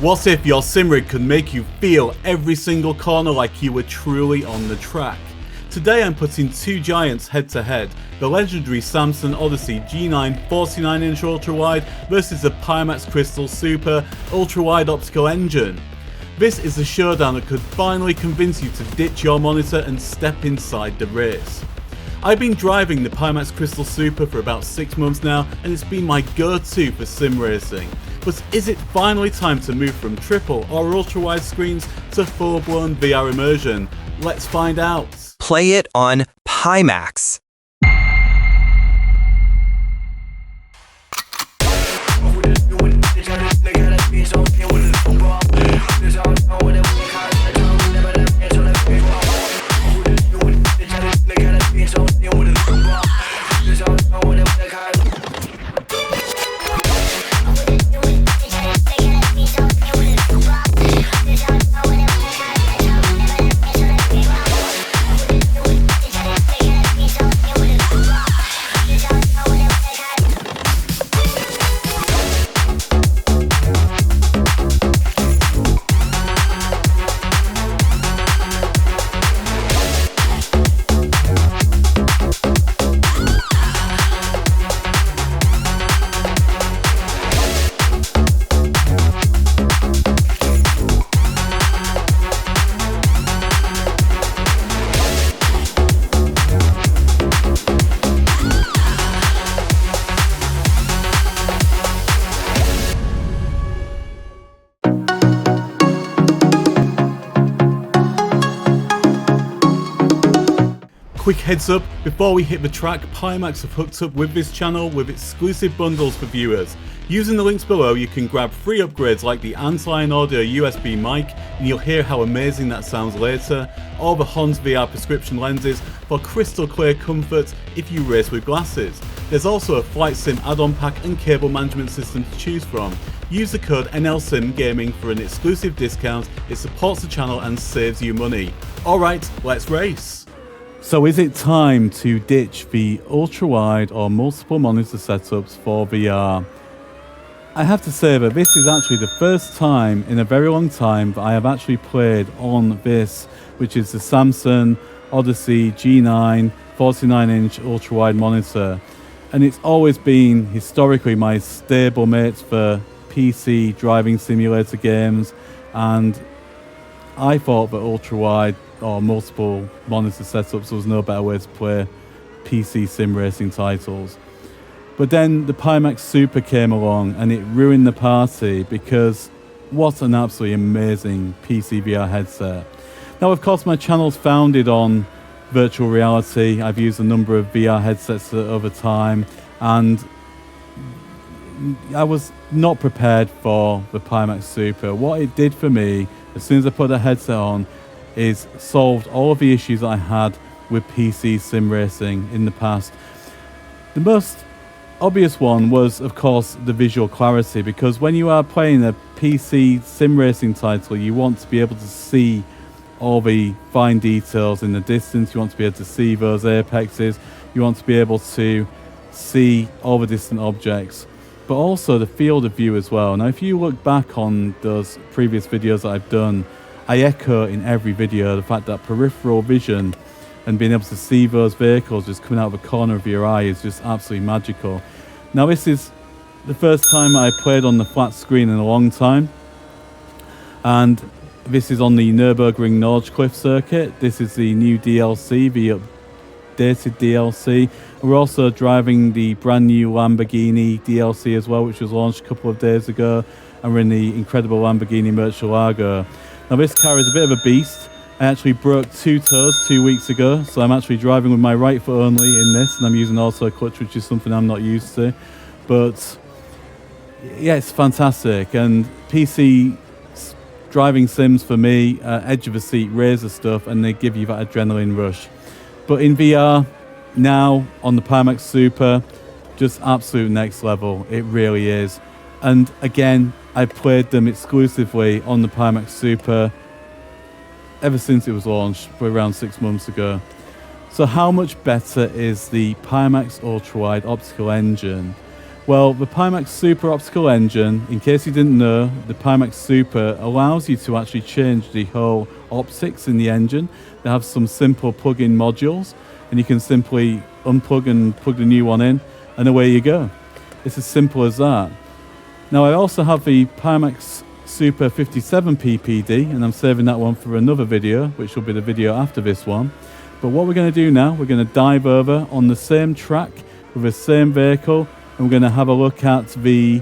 What if your sim rig could make you feel every single corner like you were truly on the track? Today I'm putting two giants head to head, the legendary Samsung Odyssey G9 49-inch ultrawide versus the Pimax Crystal Super Ultrawide optical engine. This is a showdown that could finally convince you to ditch your monitor and step inside the race. I've been driving the Pimax Crystal Super for about 6 months now, and it's been my go-to for sim racing. But is it finally time to move from triple or ultra-wide screens to full-blown VR immersion? Let's find out. Play it on Pimax. Quick heads up, before we hit the track, Pimax have hooked up with this channel with exclusive bundles for viewers. Using the links below you can grab free upgrades like the anti-in audio USB mic, and you'll hear how amazing that sounds later, or the Hans VR prescription lenses for crystal clear comfort if you race with glasses. There's also a flight sim add-on pack and cable management system to choose from. Use the code NLSimgaming for an exclusive discount, it supports the channel and saves you money. Alright, let's race! So is it time to ditch the ultra-wide or multiple monitor setups for VR? I have to say that this is actually the first time in a very long time that I have actually played on this, which is the Samsung Odyssey G9 49-inch ultra-wide monitor. And it's always been historically my stable mate for PC driving simulator games, and I thought that ultra-wide or multiple monitor setups was no better way to play PC sim racing titles. But then the Pimax Super came along and it ruined the party, because what an absolutely amazing PC VR headset. Now of course my channel's founded on virtual reality. I've used a number of VR headsets over time, and I was not prepared for the Pimax Super. What it did for me as soon as I put the headset on is solved all of the issues that I had with PC sim racing in the past. The most obvious one was, of course, the visual clarity, because when you are playing a PC sim racing title, you want to be able to see all the fine details in the distance, you want to be able to see those apexes, you want to be able to see all the distant objects, but also the field of view as well. Now, if you look back on those previous videos that I've done, I echo in every video the fact that peripheral vision and being able to see those vehicles just coming out of the corner of your eye is just absolutely magical. Now this is the first time I played on the flat screen in a long time, and this is on the Nürburgring Nordschleife circuit. This is the new DLC, the updated DLC. We're also driving the brand new Lamborghini DLC as well, which was launched a couple of days ago, and we're in the incredible Lamborghini Murcielago. Now this car is a bit of a beast. I actually broke 2 toes 2 weeks ago, so I'm actually driving with my right foot only in this, and I'm using auto clutch, which is something I'm not used to. But yeah, it's fantastic, and PC driving sims for me, edge of the seat, razor stuff, and they give you that adrenaline rush. But in VR, now on the Pimax Super, just absolute next level, it really is. And again, I've played them exclusively on the Pimax Super ever since it was launched, around 6 months ago. So how much better is the Pimax Ultrawide optical engine Well, the Pimax Super optical engine, in case you didn't know, the Pimax Super allows you to actually change the whole optics in the engine. They have some simple plug-in modules, and you can simply unplug and plug the new one in, and away you go. It's as simple as that. Now, I also have the Pimax Super 57 PPD, and I'm saving that one for another video, which will be the video after this one. But what we're going to do now, we're going to dive over on the same track with the same vehicle, and we're going to have a look at the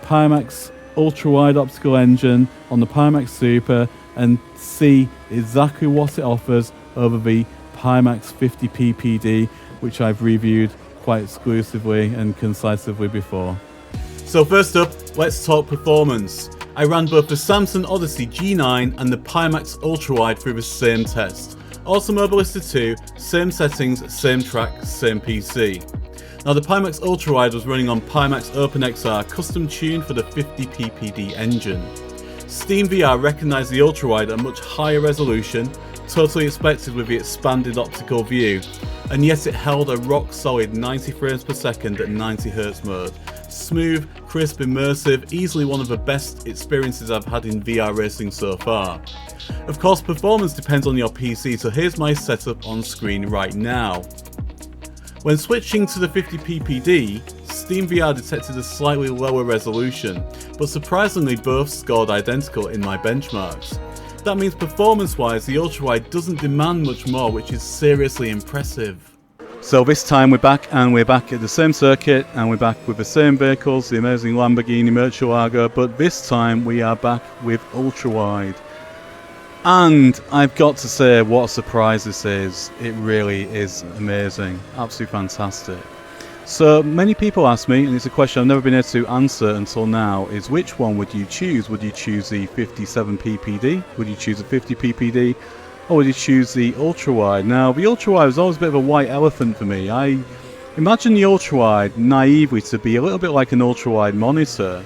Pimax Ultrawide optical engine on the Pimax Super and see exactly what it offers over the Pimax 50 PPD, which I've reviewed quite exclusively and concisively before. So first up, let's talk performance. I ran both the Samsung Odyssey G9 and the Pimax Ultrawide through the same test. Automobilista 2, same settings, same track, same PC. Now the Pimax Ultrawide was running on Pimax OpenXR custom tuned for the 50 PPD engine. SteamVR recognised the Ultrawide at a much higher resolution, totally expected with the expanded optical view, and yet it held a rock solid 90 frames per second at 90Hz mode. Smooth, crisp, immersive, easily one of the best experiences I've had in VR racing so far. Of course, performance depends on your PC, so here's my setup on screen right now. When switching to the 50 PPD, SteamVR detected a slightly lower resolution, but surprisingly both scored identical in my benchmarks. That means performance-wise, the Ultrawide doesn't demand much more, which is seriously impressive. So this time we're back at the same circuit, and we're back with the same vehicles, the amazing Lamborghini Murcielago, but this time we are back with Ultrawide. And I've got to say, what a surprise this is. It really is amazing, absolutely fantastic. So many people ask me, and it's a question I've never been able to answer until now, is which one would you choose? Would you choose the 57 PPD? Would you choose the 50 PPD? Or would you choose the Ultrawide? Now, the Ultrawide was always a bit of a white elephant for me. I imagine the Ultrawide naively to be a little bit like an Ultrawide monitor.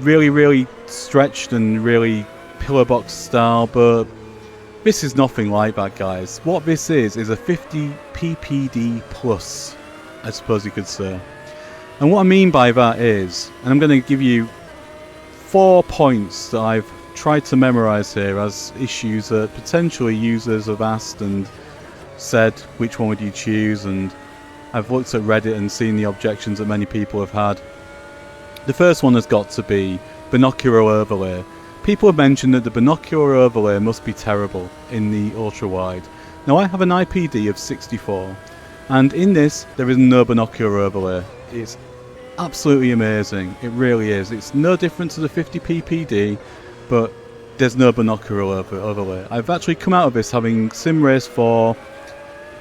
Really, really stretched and really pillar box style, but this is nothing like that, guys. What this is a 50 PPD plus, I suppose you could say. And what I mean by that is, and I'm going to give you 4 points that I've tried to memorize here as issues that potentially users have asked and said, which one would you choose? And I've looked at Reddit and seen the objections that many people have had. The first one has got to be binocular overlay. People have mentioned that the binocular overlay must be terrible in the Ultrawide. Now I have an IPD of 64, and in this there is no binocular overlay. It's absolutely amazing, it really is. It's no different to the 50 PPD, but there's no binocular overlay. I've actually come out of this having sim raced for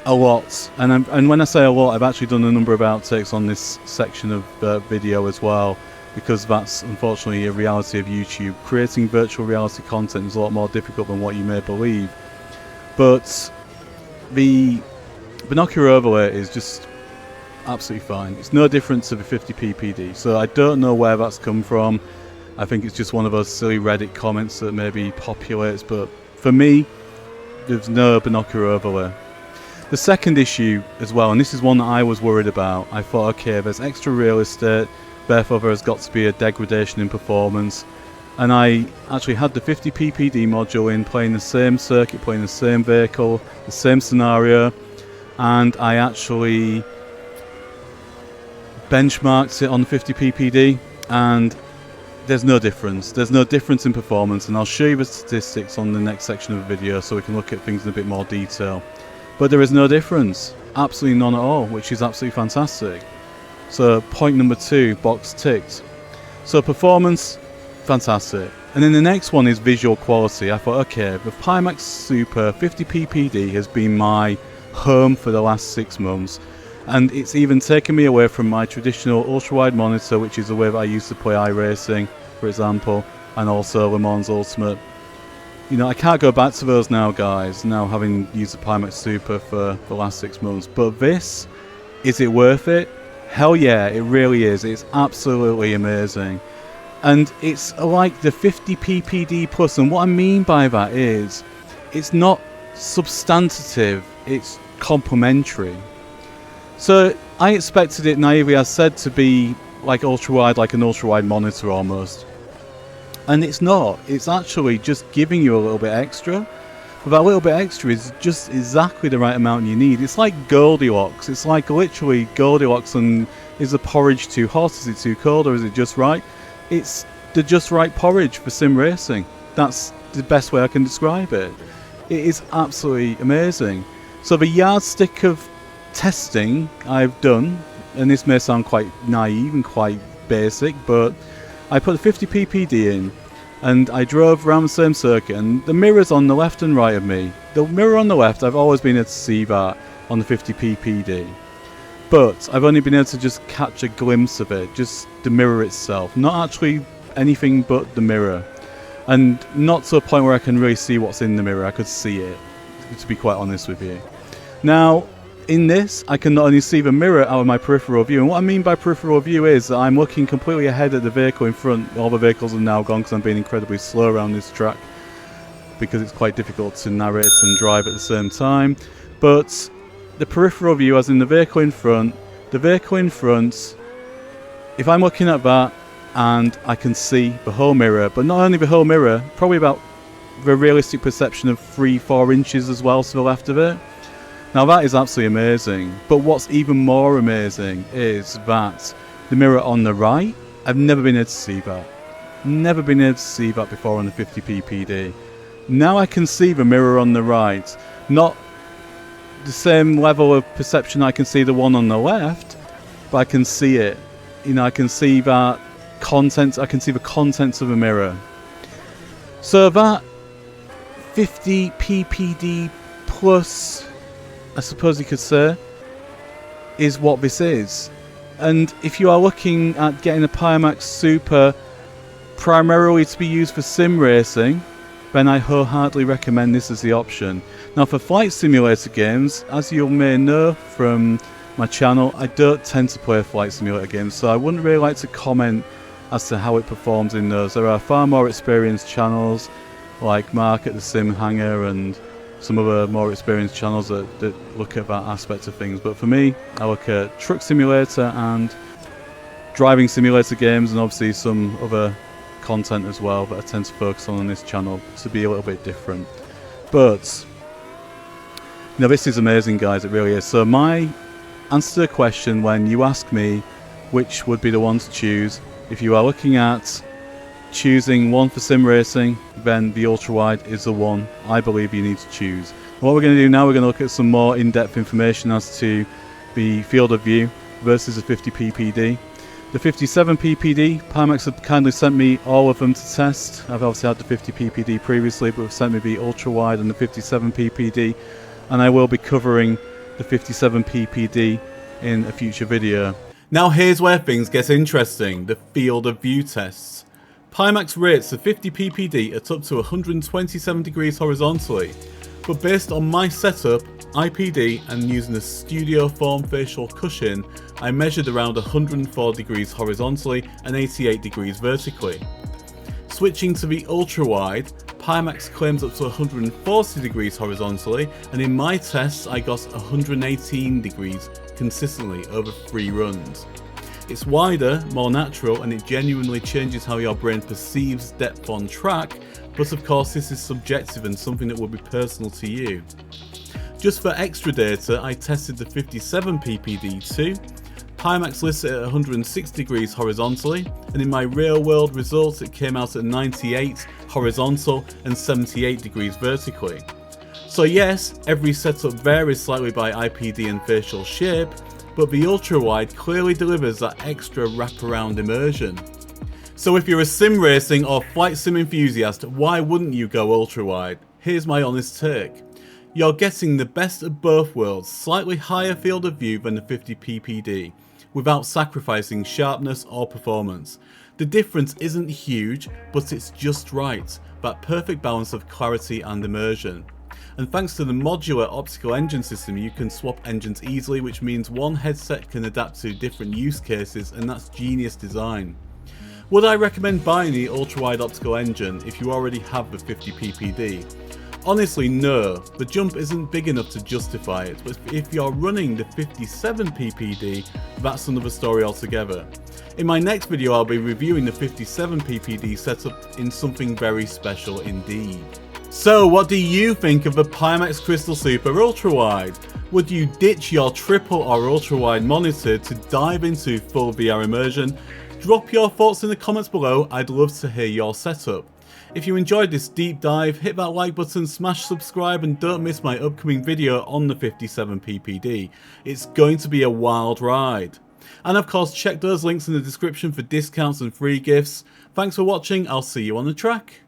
a lot, and when I say a lot, I've actually done a number of outtakes on this section of video as well, because that's unfortunately a reality of YouTube. Creating virtual reality content is a lot more difficult than what you may believe. But the binocular overlay is just absolutely fine. It's no different to the 50 PPD, so I don't know where that's come from. I think it's just one of those silly Reddit comments that maybe populates, but for me, there's no binocular overlay. The second issue as well, and this is one that I was worried about, I thought, okay, there's extra real estate, therefore there has got to be a degradation in performance. And I actually had the 50 PPD module in, playing the same circuit, playing the same vehicle, the same scenario, and I actually benchmarked it on the 50 PPD, and there's no difference. There's no difference in performance, and I'll show you the statistics on the next section of the video so we can look at things in a bit more detail. But there is no difference, absolutely none at all, which is absolutely fantastic. So point number 2, box ticked. So performance, fantastic. And then the next one is visual quality. I thought, okay, the Pimax Super 50 PPD has been my home for the last 6 months, and it's even taken me away from my traditional ultrawide monitor, which is the way that I used to play iRacing, for example, and also Le Mans Ultimate. You know, I can't go back to those now, guys, now having used the Pimax Super for the last 6 months. But this, is it worth it? Hell yeah, it really is. It's absolutely amazing. And it's like the 50 PPD plus, and what I mean by that is, it's not substantive, it's complementary. So I expected it naively, as said, to be like ultra-wide, like an ultra-wide monitor almost. And it's not. It's actually just giving you a little bit extra. But that little bit extra is just exactly the right amount you need. It's like Goldilocks. It's like literally Goldilocks, and is the porridge too hot? Is it too cold? Or is it just right? It's the just right porridge for sim racing. That's the best way I can describe it. It is absolutely amazing. So the yardstick of testing I've done, and this may sound quite naive and quite basic, but I put a 50 ppd in, and I drove around the same circuit, and the mirrors on the left and right of me. The mirror on the left, I've always been able to see that on the 50 ppd. But I've only been able to just catch a glimpse of it, just the mirror itself. Not actually anything but the mirror. And not to a point where I can really see what's in the mirror. I could see it, to be quite honest with you. Now, in this, I can not only see the mirror out of my peripheral view, and what I mean by peripheral view is that I'm looking completely ahead of the vehicle in front. All the vehicles are now gone because I'm being incredibly slow around this track, because it's quite difficult to narrate and drive at the same time. But the peripheral view, as in the vehicle in front, if I'm looking at that, and I can see the whole mirror, but not only the whole mirror, probably about the realistic perception of 3-4 inches as well to the left of it. Now that is absolutely amazing, but what's even more amazing is that the mirror on the right, I've never been able to see that. Never been able to see that before on the 50 ppd. Now I can see the mirror on the right, not the same level of perception I can see the one on the left, but I can see it. You know, I can see that content, I can see the contents of a mirror. So that 50 ppd plus, I suppose you could say, is what this is. And if you are looking at getting a Pimax Super primarily to be used for sim racing, then I wholeheartedly recommend this as the option. Now for flight simulator games, as you may know from my channel, I don't tend to play flight simulator games, so I wouldn't really like to comment as to how it performs in those. There are far more experienced channels like Mark at the Sim Hangar and some other more experienced channels that look at that aspect of things. But for me, I look at truck simulator and driving simulator games, and obviously some other content as well that I tend to focus on this channel to be a little bit different. But you know, this is amazing, guys, it really is. So my answer to the question when you ask me which would be the one to choose, if you are looking at choosing one for sim racing, then the ultrawide is the one I believe you need to choose. What we're going to do now, we're going to look at some more in-depth information as to the field of view versus the 50 ppd. The 57 ppd, Pimax have kindly sent me all of them to test. I've obviously had the 50 ppd previously, but have sent me the ultrawide and the 57 ppd, and I will be covering the 57 ppd in a future video. Now here's where things get interesting, the field of view tests. Pimax rates the 50 ppd at up to 127 degrees horizontally, but based on my setup, IPD, and using a studio form facial cushion, I measured around 104 degrees horizontally and 88 degrees vertically. Switching to the ultrawide, Pimax claims up to 140 degrees horizontally, and in my tests I got 118 degrees consistently over 3 runs. It's wider, more natural, and it genuinely changes how your brain perceives depth on track, but of course this is subjective and something that will be personal to you. Just for extra data, I tested the 57 ppd too. Pimax lists it at 106 degrees horizontally, and in my real world results it came out at 98 horizontal and 78 degrees vertically. So yes, every setup varies slightly by IPD and facial shape, but the ultrawide clearly delivers that extra wraparound immersion. So if you're a sim racing or flight sim enthusiast, why wouldn't you go ultrawide? Here's my honest take. You're getting the best of both worlds, slightly higher field of view than the 50 ppd, without sacrificing sharpness or performance. The difference isn't huge, but it's just right, that perfect balance of clarity and immersion. And thanks to the modular optical engine system, you can swap engines easily, which means one headset can adapt to different use cases, and that's genius design. Would I recommend buying the ultrawide optical engine if you already have the 50 ppd? Honestly, no, the jump isn't big enough to justify it, but if you're running the 57 ppd, that's another story altogether. In my next video I'll be reviewing the 57 ppd setup in something very special indeed. So what do you think of the Pimax Crystal Super Ultrawide? Would you ditch your triple or ultrawide monitor to dive into full VR immersion? Drop your thoughts in the comments below, I'd love to hear your setup. If you enjoyed this deep dive, hit that like button, smash subscribe, and don't miss my upcoming video on the 57 ppd. It's going to be a wild ride. And of course, check those links in the description for discounts and free gifts. Thanks for watching, I'll see you on the track.